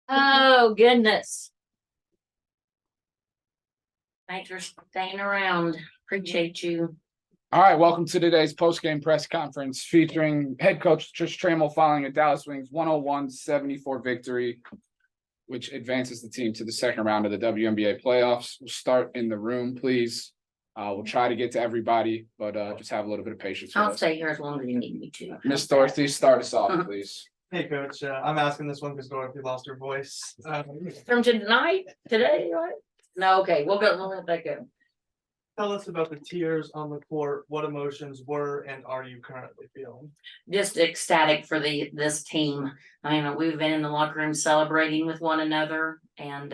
Oh, goodness. Thanks for staying around. Appreciate you. All right, welcome to today's post-game press conference featuring head coach Trammell following a Dallas Wings 101-74 victory, which advances the team to the second round of the WNBA playoffs. We'll start in the room, please. We'll try to get to everybody, but just have a little bit of patience with I'll us. stay here as long as you need me to. Miss Dorothy, start us off, please. Hey, Coach. I'm asking this one because Dorothy lost her voice. From tonight, today, right? No, okay, we'll let that go. Tell us about the tears on the court. What emotions were and are you currently feeling? Just ecstatic for this team. I mean, we've been in the locker room celebrating with one another, and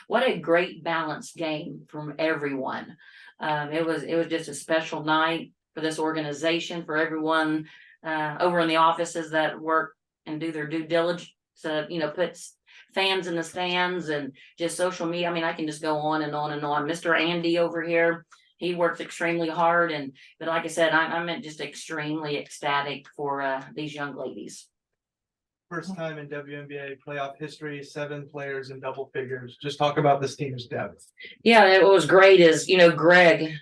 what a great balanced game from everyone. It was just a special night for this organization, for everyone over in the offices that work and do their due diligence. Puts fans in the stands and just social media. I mean, I can just go on and on and on. Mr. Andy over here, he works extremely hard, but like I said, I'm just extremely ecstatic for these young ladies. First time in WNBA playoff history, 7 players in double figures. Just talk about this team's depth. Yeah, it was great. Greg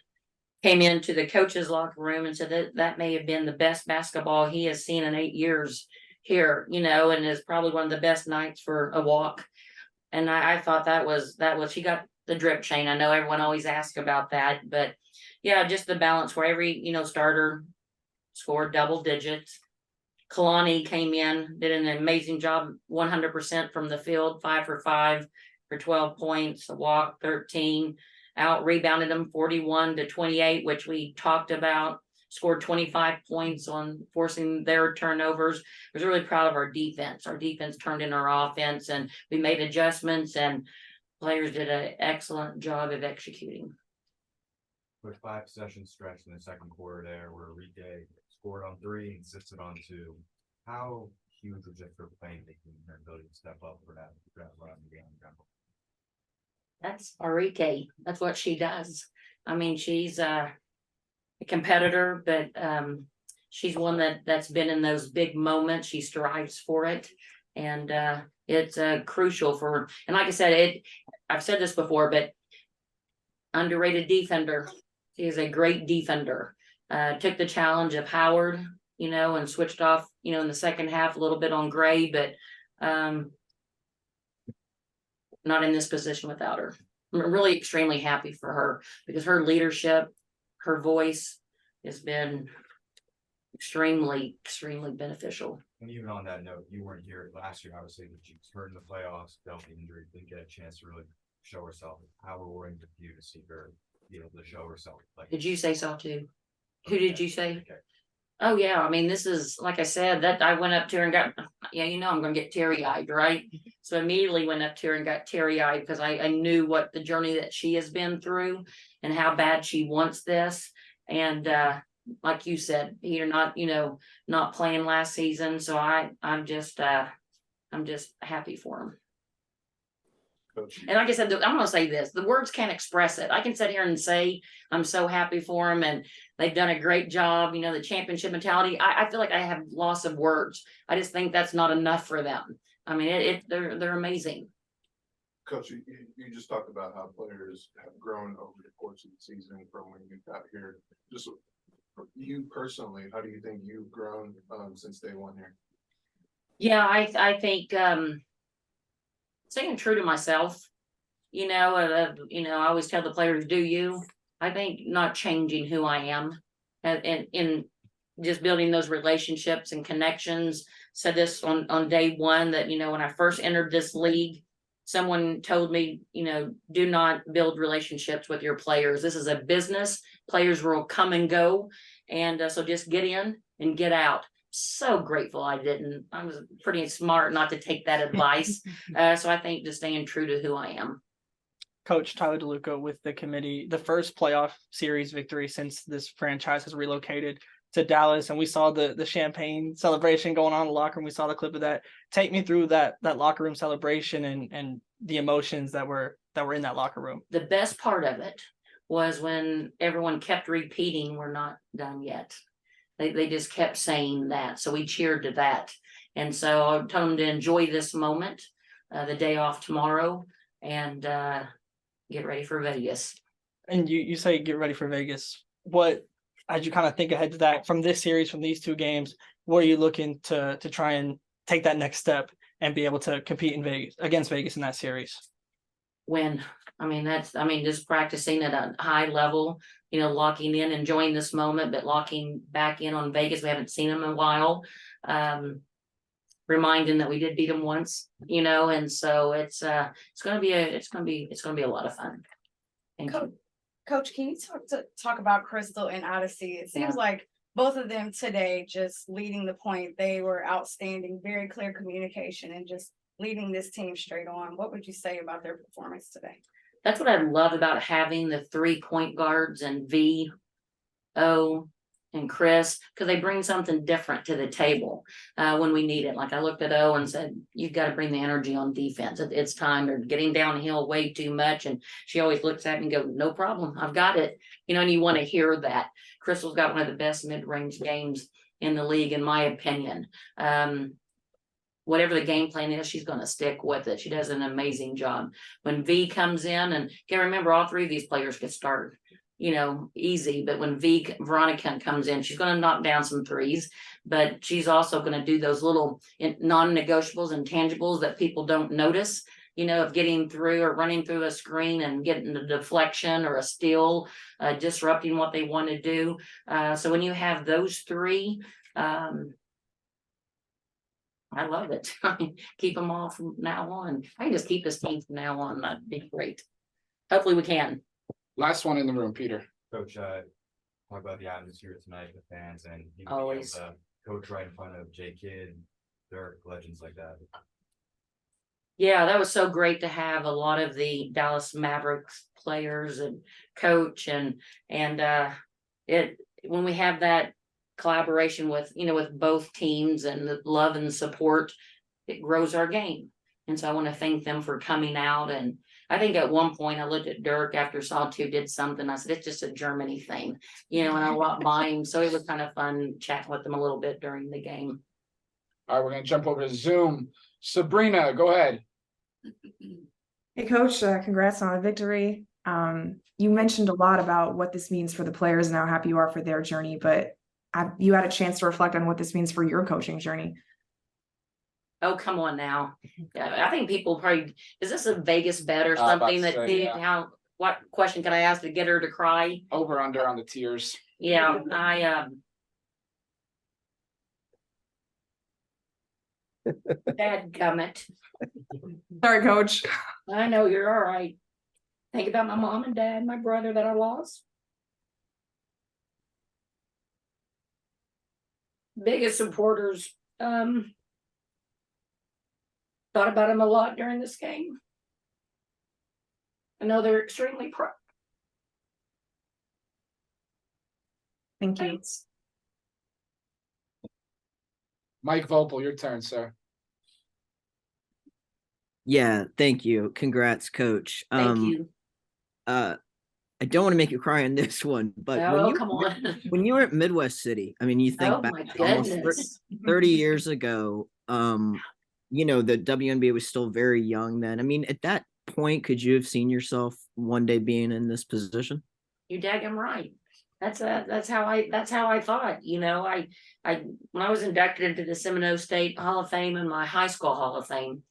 came into the coach's locker room and said that may have been the best basketball he has seen in 8 years here, and is probably one of the best nights for a walk. And I thought that was she got the drip chain. I know everyone always asks about that, but yeah, just the balance where every starter scored double digits. Kalani came in, did an amazing job, 100% from the field, 5 for 5 for 12 points, a walk, 13, out rebounded them 41-28, which we talked about. Scored 25 points on forcing their turnovers. I was really proud of our defense. Our defense turned in our offense, and we made adjustments, and players did an excellent job of executing. With 5 possession stretch in the second quarter there, where Enrique scored on 3, insisted on 2. How huge was it for playmaking and her ability to step up for that run in the game in general? That's Enrique. That's what she does. I mean, she's a competitor, but she's one that's been in those big moments. She strives for it, and it's crucial for her. And like I said, I've said this before, but underrated defender. She is a great defender. Took the challenge of Howard, and switched off, in the second half a little bit on Gray, but not in this position without her. I'm really extremely happy for her because her leadership, her voice has been extremely beneficial. And even on that note, you weren't here last year, obviously, but she was hurt in the playoffs, dealt with injury, didn't get a chance to really show herself. How rewarding for you to see her be able to show herself? Did you say so too? Who did you say? Okay. Oh yeah, I mean, this is, like I said, that I went up to her and got, I'm gonna get teary-eyed, right? So immediately went up to her and got teary-eyed because I knew what the journey that she has been through and how bad she wants this. And like you said, you're not playing last season, so I'm just happy for him. And like I said, I'm gonna say this: the words can't express it. I can sit here and say I'm so happy for them, and they've done a great job. The championship mentality. I feel like I have loss of words. I just think that's not enough for them. I mean, they're amazing. Coach, you just talked about how players have grown over the course of the season from when you got here. Just you personally, how do you think you've grown since day one here? Yeah, I think staying true to myself. I always tell the players, do you? I think not changing who I am, and in just building those relationships and connections. Said this on day one that when I first entered this league, someone told me, do not build relationships with your players. This is a business. Players will come and go, and so just get in and get out. So grateful I didn't. I was pretty smart not to take that advice. So I think just staying true to who I am. Coach Tyler DeLuca with the committee, the first playoff series victory since this franchise has relocated to Dallas, and we saw the champagne celebration going on in the locker room. We saw the clip of that. Take me through that locker room celebration and the emotions that were in that locker room. The best part of it was when everyone kept repeating, "We're not done yet." They just kept saying that, so we cheered to that. And so I told them to enjoy this moment. the day off tomorrow and get ready for Vegas. And you say get ready for Vegas. What, as you kind of think ahead to that from this series, from these 2 games, what are you looking to try and take that next step and be able to compete in Vegas against Vegas in that series? Win. Just practicing at a high level, locking in, enjoying this moment, but locking back in on Vegas. We haven't seen them in a while. Reminding that we did beat them once, and so it's gonna be a lot of fun. Thank you. Coach, can you talk about Crystal and Odyssey? It seems like both of them today just leading the point. They were outstanding, very clear communication, and just leading this team straight on. What would you say about their performance today? That's what I love about having the 3 point guards and V, O, and Chris, because they bring something different to the table when we need it. Like I looked at O and said, you've got to bring the energy on defense. It's time. They're getting downhill way too much. And she always looks at me and goes, no problem. I've got it. And you want to hear that. Crystal's got one of the best mid-range games in the league, in my opinion. Whatever the game plan is, she's going to stick with it. She does an amazing job. When V comes in, and can't remember, all 3 of these players could start, easy. But when Veronica comes in, she's going to knock down some threes, but she's also going to do those little non-negotiables and tangibles that people don't notice, of getting through or running through a screen and getting a deflection or a steal, disrupting what they want to do. So when you have those 3, I love it. Keep them all from now on. I can just keep this team from now on. That'd be great. Hopefully we can. Last one in the room, Peter. Coach, talk about the atmosphere tonight with fans and Always. Coach right in front of Jay Kidd, Dirk, legends like that. Yeah, that was so great to have a lot of the Dallas Mavericks players and coach and it when we have that collaboration with both teams and the love and support, it grows our game. And so I want to thank them for coming out. And I think at one point I looked at Dirk after Sawtooth did something. I said, it's just a Germany thing, and I walked by him. So it was kind of fun chatting with them a little bit during the game. All right, we're going to jump over to Zoom. Sabrina, go ahead. Hey, Coach, congrats on the victory. You mentioned a lot about what this means for the players and how happy you are for their journey, but you had a chance to reflect on what this means for your coaching journey. Oh, come on now. I think people probably, is this a Vegas bet or something that what question can I ask to get her to cry? Over under on the tears. Yeah, dadgummit. Sorry, Coach. I know you're all right. Think about my mom and dad, my brother that I lost. Biggest supporters. Thought about him a lot during this game. I know they're extremely proud. Thank you. Thanks. Mike Vopel, your turn, sir. Yeah, thank you. Congrats, Coach. Thank you. I don't want to make you cry on this one, but Oh, come on. when you were at Midwest City, I mean, you think Oh back my to almost goodness. 30 years ago, the WNBA was still very young then. I mean, at that point, could you have seen yourself one day being in this position? You daggum right. That's how I thought. I when I was inducted into the Seminole State Hall of Fame and my high school Hall of Fame,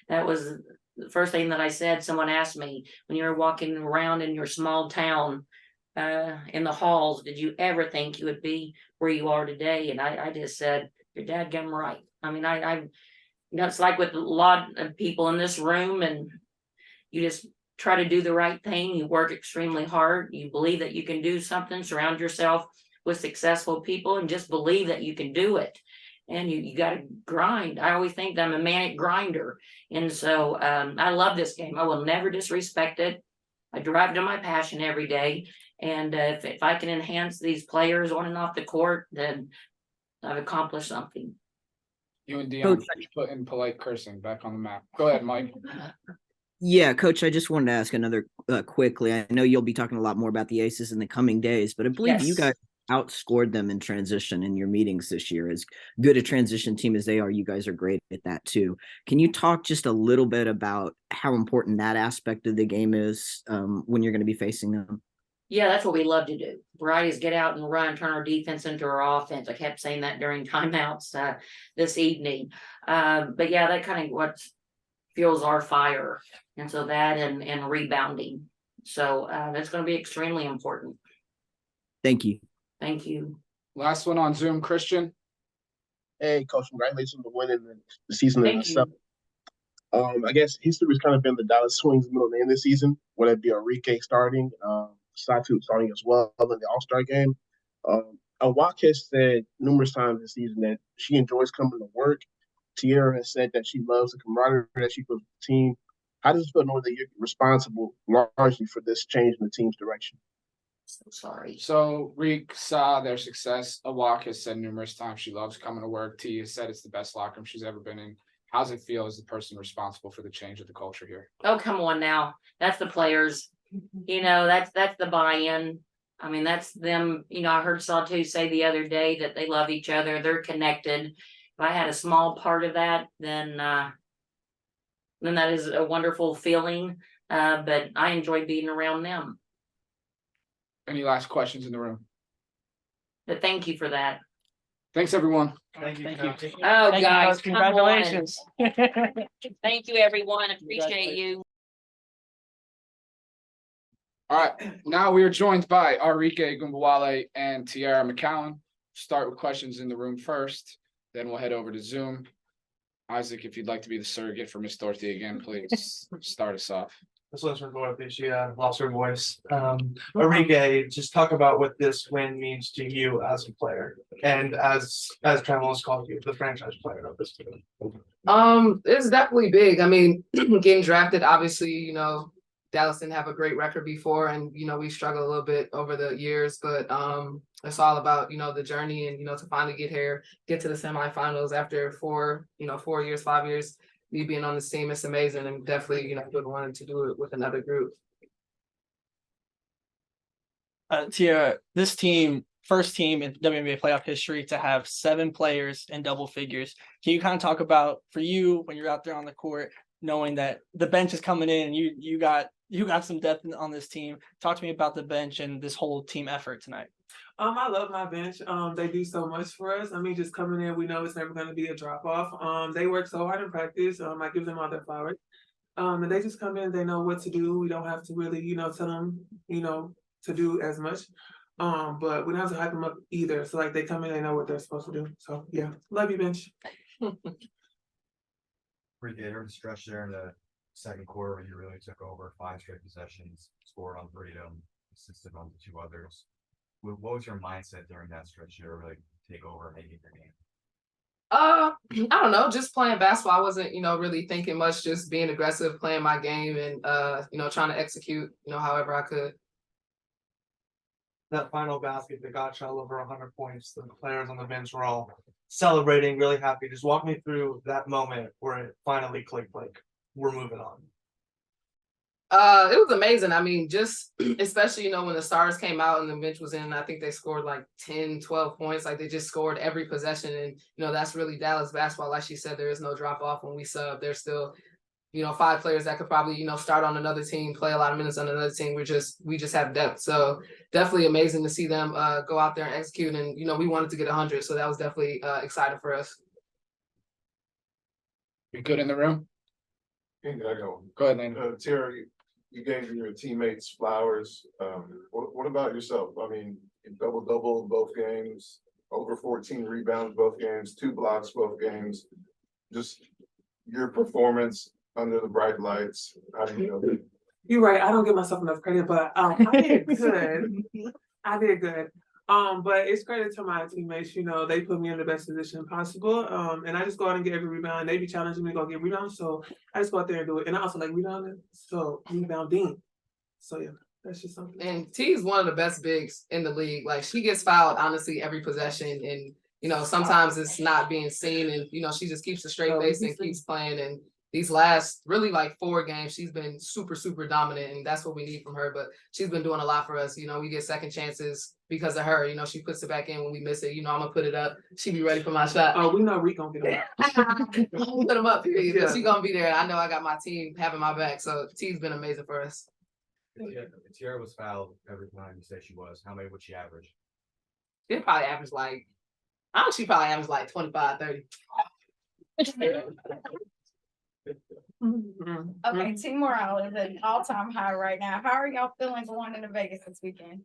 that was the first thing that I said. Someone asked me, when you were walking around in your small town in the halls, did you ever think you would be where you are today? And I just said, you're dadgum right. I mean, I it's like with a lot of people in this room, and you just try to do the right thing. You work extremely hard. You believe that you can do something, surround yourself with successful people, and just believe that you can do it. And you got to grind. I always think that I'm a manic grinder. And so I love this game. I will never disrespect it. I drive to my passion every day. And if I can enhance these players on and off the court, then I've accomplished something. You and Dion Coach. put in polite cursing back on the map. Go ahead, Mike. Yeah, Coach, I just wanted to ask another quickly. I know you'll be talking a lot more about the Aces in the coming days, but I believe you Yes. guys outscored them in transition in your meetings this year. As good a transition team as they are, you guys are great at that too. Can you talk just a little bit about how important that aspect of the game is when you're going to be facing them? Yeah, that's what we love to do, right? Is get out and run, turn our defense into our offense. I kept saying that during timeouts this evening. But yeah, that kind of what fuels our fire. And so that and rebounding. So that's going to be extremely important. Thank you. Thank you. Last one on Zoom, Christian. Hey, coach, congratulations on winning the season in Thank itself. you. I guess history has kind of been the Dallas Swings middle name this season, whether it be Enrique starting, Satu starting as well in the All-Star game. Awak has said numerous times this season that she enjoys coming to work. Tierra has said that she loves the camaraderie that she feels with the team. How does it feel knowing that you're responsible largely for this change in the team's direction? So sorry. So Reek saw their success. Awak has said numerous times she loves coming to work. T has said it's the best locker room she's ever been in. How's it feel as the person responsible for the change of the culture here? Oh, come on now. That's the players. That's the buy-in. I mean, that's them. I heard Satu say the other day that they love each other. They're connected. If I had a small part of that, then that is a wonderful feeling. But I enjoy being around them. Any last questions in the room? But thank you for that. Thanks, everyone. Thank you. Thank Coach. you. Oh, Thank you, guys, Coach. come on. Congratulations. Thank you, everyone. Appreciate you. All right, now we are joined by Enrique Ogunbowale and Tierra McCowan. Start with questions in the room first, then we'll head over to Zoom. Isaac, if you'd like to be the surrogate for Miss Dorothy again, please start us off. This listener Dorothy, she lost her voice. Enrique, just talk about what this win means to you as a player and as Trammell has called you, the franchise player of this team. It's definitely big. I mean, getting drafted, obviously, Dallas didn't have a great record before, and we struggled a little bit over the years, but it's all about the journey and to finally get here, get to the semifinals after 4 years, 5 years, me being on this team. It's amazing, and definitely wanted to do it with another group. Tia, this team, first team in WNBA playoff history to have 7 players in double figures. Can you kind of talk about, for you, when you're out there on the court, knowing that the bench is coming in and you got some depth on this team? Talk to me about the bench and this whole team effort tonight. I love my bench. They do so much for us. I mean, just coming in, we know it's never going to be a drop off. They work so hard in practice. I give them all their flowers. And they just come in, they know what to do. We don't have to really, tell them, to do as much. But we don't have to hype them up either. So like they come in, they know what they're supposed to do. So yeah, love you, bench. Enrique, there was a stretch there in the second quarter where you really took over 5 straight possessions, scored on 3 of them, assisted on the 2 others. What was your mindset during that stretch to really take over and make it your game? I don't know, just playing basketball. I wasn't, really thinking much, just being aggressive, playing my game and trying to execute, however I could. That final basket that got y'all over 100 points, the players on the bench were all celebrating, really happy. Just walk me through that moment where it finally clicked, like we're moving on. It was amazing. I mean, just especially, when the stars came out and the bench was in, I think they scored like 10, 12 points. Like they just scored every possession. And, that's really Dallas basketball. Like she said, there is no drop off when we sub. There's still, 5 players that could probably, start on another team, play a lot of minutes on another team. We just have depth. So definitely amazing to see them go out there and execute. And, we wanted to get 100. So that was definitely exciting for us. You good in the room? I go. Go ahead, Lane. Terry, you gave your teammates flowers. What about yourself? I mean, you double both games, over 14 rebounds both games, 2 blocks both games. Just your performance under the bright lights. How do you feel? You're right. I don't give myself enough credit, but I did good. I did good. But it's credit to my teammates. They put me in the best position possible. And I just go out and get every rebound. They be challenging me to go get rebounds, so I just go out there and do it. And I also like rebounding, so rebounding. So yeah, that's just something. And T is one of the best bigs in the league. Like she gets fouled honestly every possession, and sometimes it's not being seen, and she just keeps a straight face and keeps playing. And these last really like 4 games, she's been super, super dominant, and that's what we need from her. But she's been doing a lot for us. We get second chances, because of her. You know, she puts it back in when we miss it. You know, I'm gonna put it up. She be ready for my shot. Oh, we know Rick gonna get him. Put them up, period. But Yeah. she gonna be there. I know I got my team having my back. So T's been amazing for us. Tiara was fouled every time you say she was. How many would she average? She probably average like, I don't know, she probably average like 25, 30. Okay, team morale is at an all-time high right now. How are y'all feeling going into Vegas this weekend?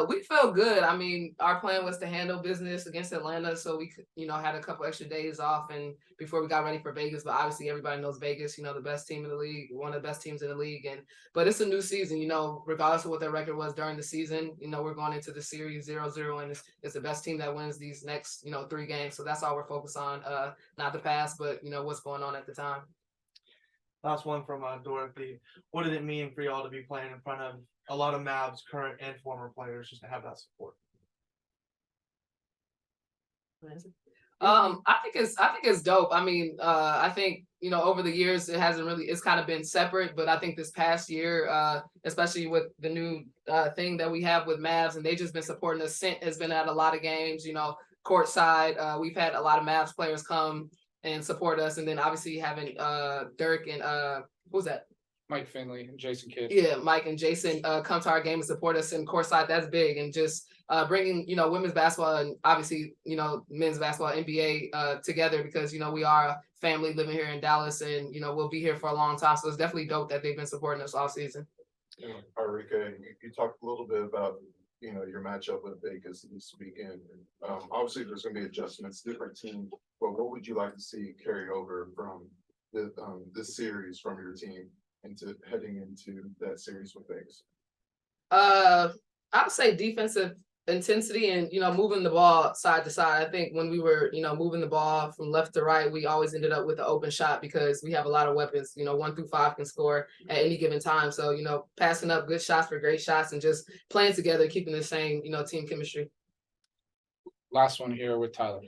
We felt good. I mean, our plan was to handle business against Atlanta, so we could, you know, had a couple extra days off and before we got ready for Vegas. But obviously, everybody knows Vegas, you know, the best team in the league, one of the best teams in the league. But it's a new season, you know, regardless of what their record was during the season. You know, we're going into the series 0-0, and it's the best team that wins these next, you know, 3 games. So that's all we're focused on, not the past, but you know what's going on at the time. Last one from Dorothy. What did it mean for y'all to be playing in front of a lot of Mavs current and former players, just to have that support? I think it's dope. I mean, I think, you know, over the years it's kind of been separate, but I think this past year, especially with the new thing that we have with Mavs, and they just been supporting us. Sent has been at a lot of games, you know, courtside. We've had a lot of Mavs players come and support us, and then obviously having Dirk and who's that? Mike Finley and Jason Kidd. Yeah, Mike and Jason come to our game and support us in courtside. That's big, and just bringing, you know, women's basketball and obviously, you know, men's basketball, NBA together, because, you know, we are a family living here in Dallas, and, you know, we'll be here for a long time. So it's definitely dope that they've been supporting us all season. Arika, you talked a little bit about, you know, your matchup with Vegas this weekend. Obviously, there's going to be adjustments, different team. But what would you like to see carry over from this series from your team into heading into that series with Vegas? I would say defensive intensity and, you know, moving the ball side to side. I think when we were, you know, moving the ball from left to right, we always ended up with an open shot because we have a lot of weapons. You know, 1 through 5 can score at any given time. So, you know, passing up good shots for great shots and just playing together, keeping the same, you know, team chemistry. Last one here with Tyler.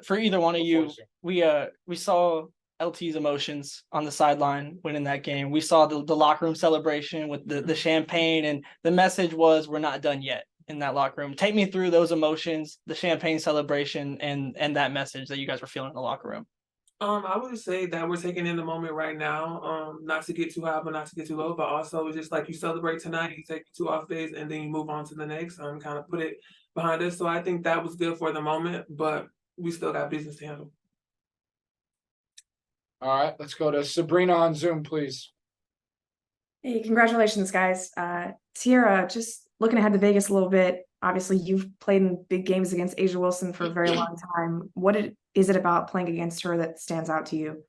For either one of you, we saw LT's emotions on the sideline winning that game. We saw the locker room celebration with the champagne, and the message was, we're not done yet in that locker room. Take me through those emotions, the champagne celebration, and that message that you guys were feeling in the locker room. I would say that we're taking in the moment right now, not to get too high, but not to get too low, but also just like you celebrate tonight, you take 2 off days, and then you move on to the next, kind of put it behind us. So I think that was good for the moment, but we still got business to handle. All right, let's go to Sabrina on Zoom, please. Hey, congratulations, guys. Tiara, just looking ahead to Vegas a little bit. Obviously, you've played in big games against Asia Wilson for a very long time. What is it about playing against her that stands out to you?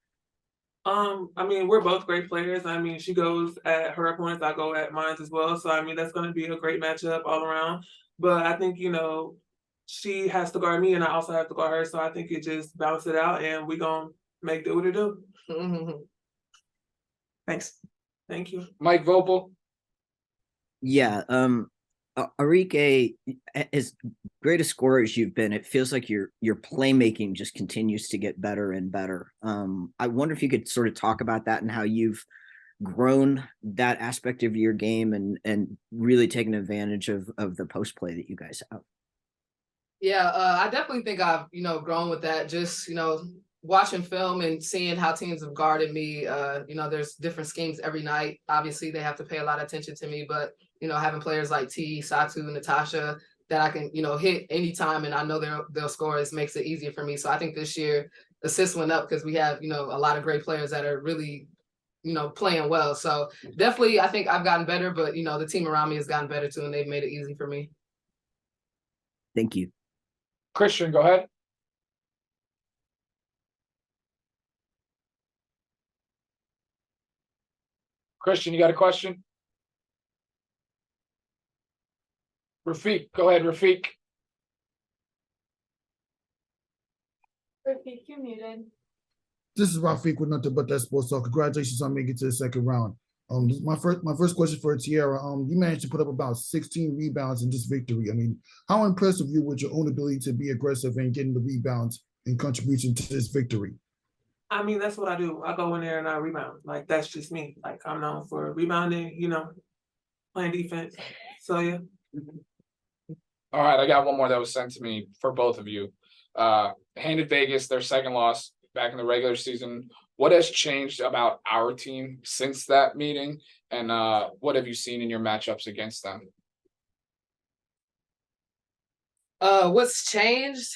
I mean, we're both great players. I mean, she goes at her opponents, I go at mine as well. So, I mean, that's going to be a great matchup all around. But I think, you know, she has to guard me and I also have to guard her. So I think it just balance it out and we're going to make do what it do. Thanks. Thank you. Mike Vopel. Yeah, Arike, as great a scorer as you've been, it feels like your playmaking just continues to get better and better. I wonder if you could sort of talk about that and how you've grown that aspect of your game and really taken advantage of the post play that you guys have. Yeah, I definitely think I've, you know, grown with that. Just, you know, watching film and seeing how teams have guarded me. You know, there's different schemes every night. Obviously, they have to pay a lot of attention to me, but, you know, having players like T, Satu, Natasha that I can, you know, hit anytime and I know they'll score, it makes it easier for me. So I think this year assists went up because we have, you know, a lot of great players that are really, you know, playing well. So definitely I think I've gotten better, but, you know, the team around me has gotten better too, and they've made it easy for me. Thank you. Christian, go ahead. Christian, you got a question? Rafiq, go ahead, Rafiq. Rafiq, you're muted. This is Rafiq with Nothing But That Sports Talk. Congratulations on making it to the second round. My first question for Tiara. You managed to put up about 16 rebounds in this victory. I mean, how impressive you with your own ability to be aggressive and getting the rebounds and contribution to this victory? I mean, that's what I do. I go in there and I rebound. Like, that's just me. Like, I'm known for rebounding, you know, playing defense. So yeah. All right, I got one more that was sent to me for both of you. Handed Vegas their second loss back in the regular season. What has changed about our team since that meeting? And what have you seen in your matchups against them? What's changed?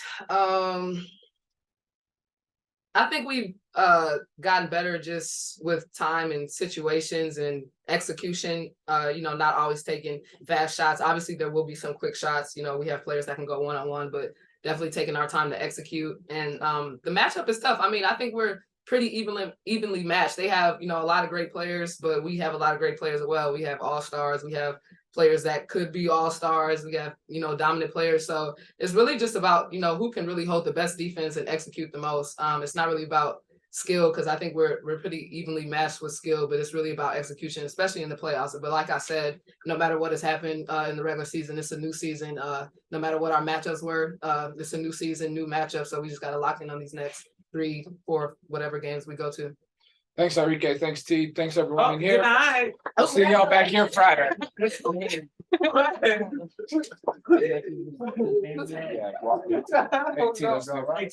I think we've gotten better just with time and situations and execution. Not always taking fast shots. Obviously, there will be some quick shots. We have players that can go one-on-one, but definitely taking our time to execute. And the matchup is tough. I mean, I think we're pretty evenly matched. They have, a lot of great players, but we have a lot of great players as well. We have all-stars. We have players that could be all-stars. We have, dominant players. So it's really just about, who can really hold the best defense and execute the most. It's not really about skill, because I think we're pretty evenly matched with skill, but it's really about execution, especially in the playoffs. But like I said, no matter what has happened in the regular season, it's a new season. No matter what our matchups were, it's a new season, new matchup. So we just got to lock in on these next 3, 4, whatever games we go to. Thanks, Enrique. Thanks, T. Thanks, everyone in here. Good night. I'll see y'all back here Friday. Yeah, well, 18 is